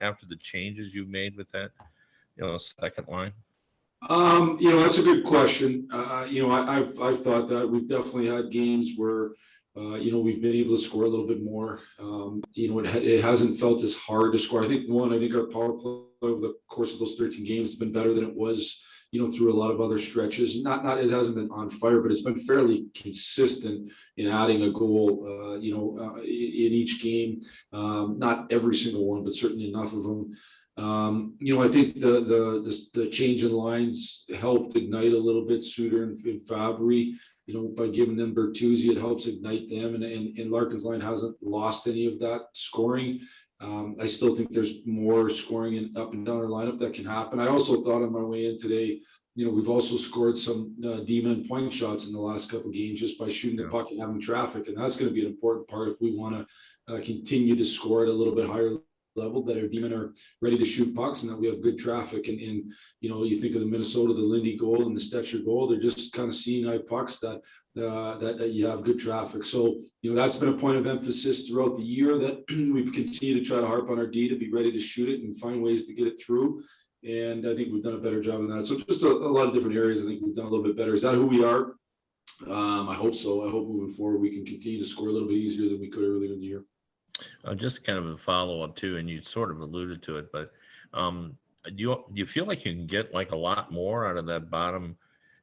after the changes you've made with that, second line? That's a good question. I've thought that we've definitely had games where, we've been able to score a little bit more. It hasn't felt as hard to score. I think our power play over the course of those 13 games has been better than it was, through a lot of other stretches. It hasn't been on fire, but it's been fairly consistent in adding a goal, in each game. Not every single one, but certainly enough of them. I think the change in lines helped ignite a little bit Suter and Fabry. By giving them Bertuzzi, it helps ignite them, and Larkin's line hasn't lost any of that scoring. I still think there's more scoring in up and down our lineup that can happen. I also thought on my way in today, we've also scored some D-men point shots in the last couple of games just by shooting the puck and having traffic, and that's going to be an important part if we want to continue to score at a little bit higher level, that our D-men are ready to shoot pucks and that we have good traffic. And you think of the Minnesota, the Lindy goal and the Stetcher goal, they're just kind of seeing eye pucks that you have good traffic. So, that's been a point of emphasis throughout the year, that we've continued to try to harp on our D to be ready to shoot it and find ways to get it through. And I think we've done a better job of that. So just a lot of different areas, I think we've done a little bit better. Is that who we are? I hope so. I hope moving forward we can continue to score a little bit easier than we could earlier in the year. Just kind of a follow-up too, and you sort of alluded to it, but do you feel like you can get like a lot more out of that bottom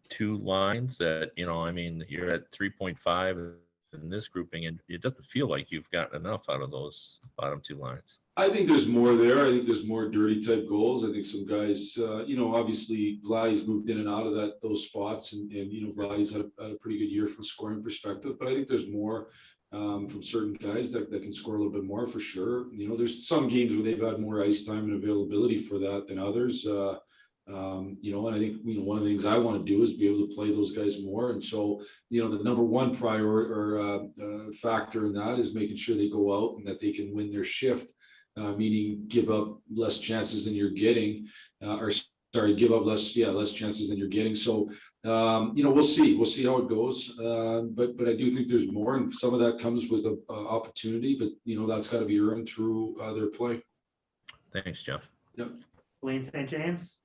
two lines? That you're at 3.5 in this grouping, and it doesn't feel like you've gotten enough out of those bottom two lines. I think there's more there. I think there's more dirty type goals. I think some guys, obviously Vladdy's moved in and out of those spots, and Vladdy's had a pretty good year from a scoring perspective. But I think there's more from certain guys that can score a little bit more for sure. There's some games where they've had more ice time and availability for that than others. And I think one of the things I want to do is be able to play those guys more. And so the number one priority or factor in that is making sure they go out and that they can win their shift, meaning give up less chances than you're getting, give up less chances than you're getting. So we'll see how it goes. But I do think there's more, and some of that comes with a opportunity, but that's got to be earned through their play. Thanks, Jeff. Yep. Blaine St. James.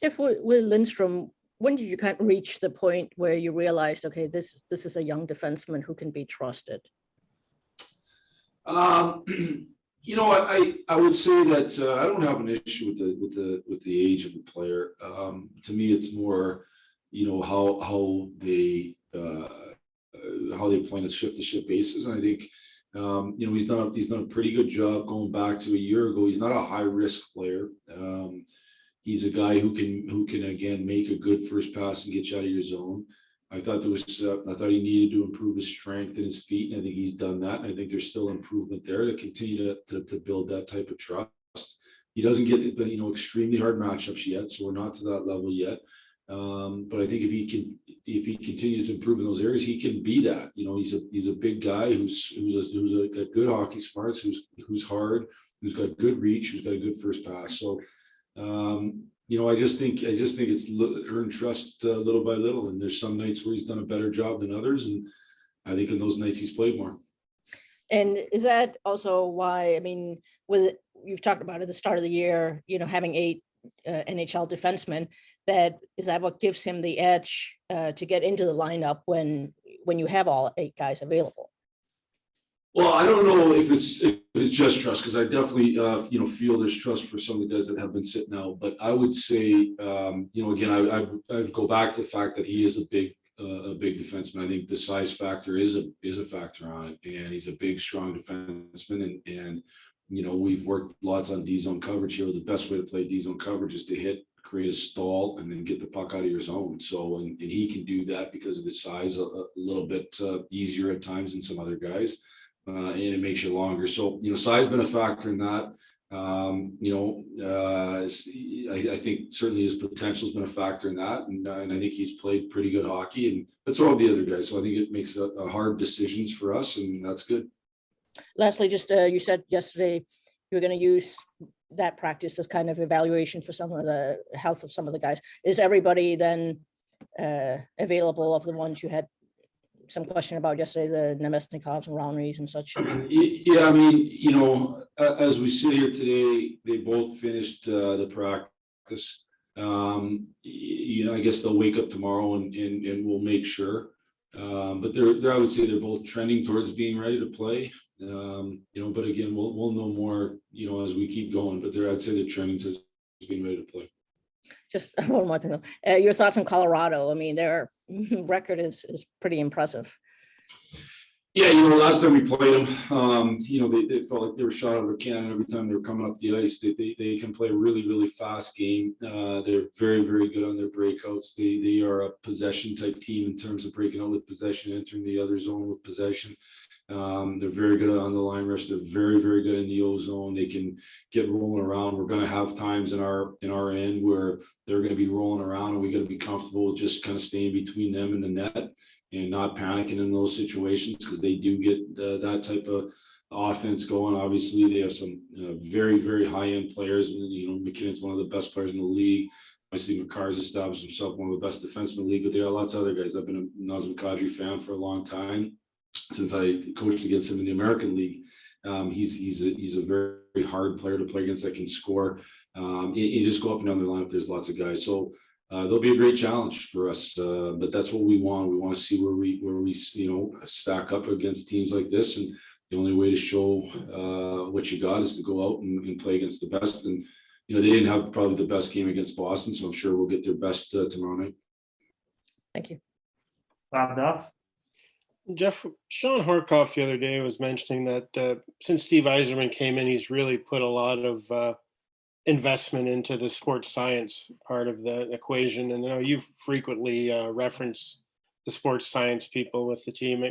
Jeff, with Lindstrom, when did you kind of reach the point where you realized, okay, this is a young defenseman who can be trusted? I would say that I don't have an issue with the age of the player. To me, it's more, how they play on a shift-to-shift basis. And I think, he's done a pretty good job going back to a year ago. He's not a high-risk player. He's a guy who can again make a good first pass and get you out of your zone. I thought he needed to improve his strength and his feet, and I think he's done that. And I think there's still improvement there to continue to build that type of trust. He doesn't get extremely hard matchups yet, so we're not to that level yet. But I think if he continues to improve in those areas, he can be that. He's a big guy who's got good hockey smarts, who's hard, who's got good reach, who's got a good first pass. So. I just think it's earned trust little by little, and there's some nights where he's done a better job than others, and I think in those nights he's played more. And is that also why, you've talked about at the start of the year, having 8 NHL defensemen, is that what gives him the edge to get into the lineup when you have all 8 guys available? Well, I don't know if it's just trust, because I definitely feel there's trust for some of the guys that have been sitting out. But I would say again, I'd go back to the fact that he is a big defenseman. I think the size factor is a factor on it, and he's a big, strong defenseman. And we've worked lots on D zone coverage here. The best way to play D zone coverage is to create a stall, and then get the puck out of your zone. So and he can do that because of his size a little bit easier at times than some other guys. And it makes you longer. So, size has been a factor in that. I think certainly his potential has been a factor in that. And I think he's played pretty good hockey, and that's all the other guys. So I think it makes a hard decisions for us, and that's good. Lastly, just you said yesterday you were going to use that practice as kind of evaluation for some of the health of some of the guys. Is everybody then available of the ones you had some question about yesterday, the Nemesnikovs and Rounries and such? Yeah, as we sit here today, they both finished the practice. I guess they'll wake up tomorrow and we'll make sure. But I would say they're both trending towards being ready to play. But again, we'll know more, as we keep going. But I'd say they're trending towards being ready to play. Just one more thing though. Your thoughts on Colorado? I mean, their record is pretty impressive. Yeah, last time we played them, they felt like they were shot out of a cannon every time they were coming up the ice. They can play a really, really fast game. They're very, very good on their breakouts. They are a possession type team in terms of breaking out with possession, entering the other zone with possession. They're very good on the line rush. They're very, very good in the O zone. They can get rolling around. We're going to have times in our end where they're going to be rolling around, and we got to be comfortable with just kind of staying between them and the net and not panicking in those situations, because they do get that type of offense going. Obviously, they have some very, very high end players. McKinnon's one of the best players in the league. Obviously, McCarr's established himself one of the best defensemen in the league, but there are lots of other guys. I've been a Nazem Kadri fan for a long time, since I coached against him in the American League. He's a very hard player to play against that can score. You just go up and down the lineup. There's lots of guys, so they'll be a great challenge for us. But that's what we want. We want to see where we stack up against teams like this. And the only way to show what you got is to go out and play against the best. And they didn't have probably the best game against Boston, so I'm sure we'll get their best tomorrow night. Thank you. Bob Duff. Jeff, Sean Horkoff the other day was mentioning that since Steve Yzerman came in, he's really put a lot of investment into the sports science part of the equation. And I know you've frequently referenced the sports science people with the team.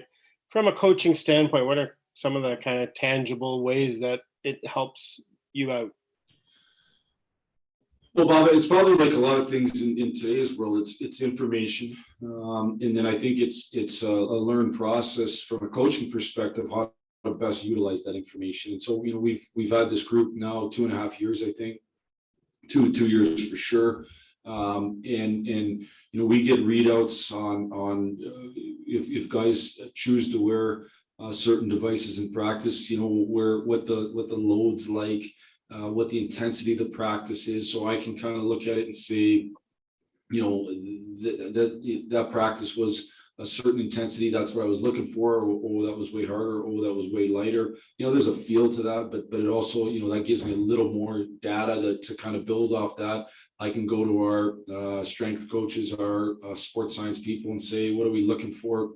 From a coaching standpoint, what are some of the kind of tangible ways that it helps you out? Well, Bob, it's probably like a lot of things in today's world. It's information, and then I think it's a learned process from a coaching perspective how to best utilize that information. And so we've had this group now 2.5 years, I think, two years for sure, and we get readouts on if guys choose to wear certain devices in practice, what the load's like. What the intensity of the practice is, so I can kind of look at it and say, that practice was a certain intensity. That's what I was looking for. Or that was way harder. Or that was way lighter. There's a feel to that, but it also, that gives me a little more data to kind of build off that. I can go to our strength coaches, our sports science people, and say, what are we looking for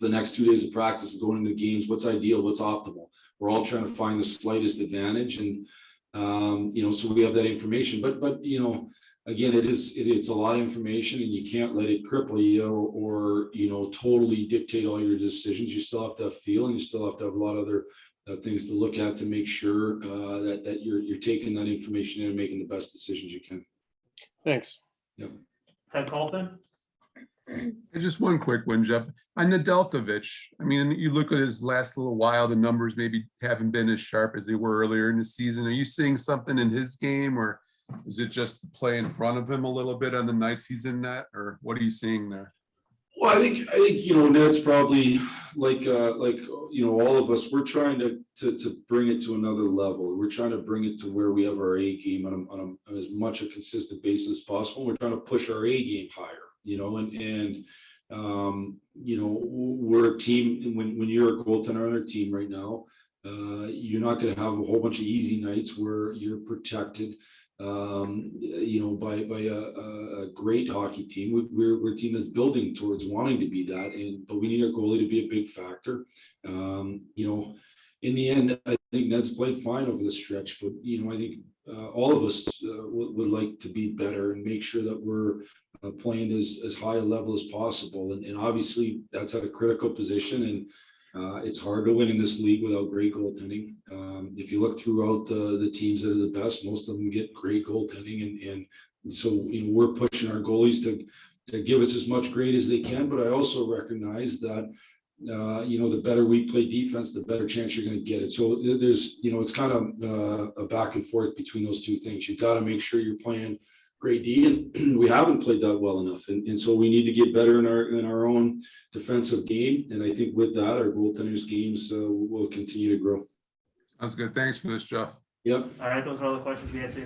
the next 2 days of practice going into games? What's ideal? What's optimal? We're all trying to find the slightest advantage, and so we have that information. But again, it's a lot of information, and you can't let it cripple you or totally dictate all your decisions. You still have to have feel, and you still have to have a lot of other things to look at to make sure that you're taking that information in and making the best decisions you can. Thanks. Yep. Ted Colton. Just one quick one, Jeff. On Nedeljkovic, I mean, you look at his last little while, the numbers maybe haven't been as sharp as they were earlier in the season. Are you seeing something in his game, or is it just the play in front of him a little bit on the nights he's in that, or what are you seeing there? Well, I think Ned's probably like all of us. We're trying to bring it to another level. We're trying to bring it to where we have our A game on as much a consistent basis as possible. We're trying to push our A game higher. We're a team. When you're a goaltender on our team right now, you're not going to have a whole bunch of easy nights where you're protected, by a great hockey team. We're a team that's building towards wanting to be that, but we need our goalie to be a big factor. In the end, I think Ned's played fine over the stretch, but I think all of us would like to be better and make sure that we're playing as high a level as possible. And obviously that's at a critical position, and it's hard to win in this league without great goaltending. If you look throughout the teams that are the best, most of them get great goaltending, and so we're pushing our goalies to give us as much great as they can. But I also recognize that the better we play defense, the better chance you're going to get it. So there's, it's kind of a back and forth between those two things. You got to make sure you're playing great D, and we haven't played that well enough. And so we need to get better in our own defensive game. And I think with that, our goaltenders games will continue to grow. Sounds good. Thanks for this, Jeff. Yep. All right, those are all the questions we had today.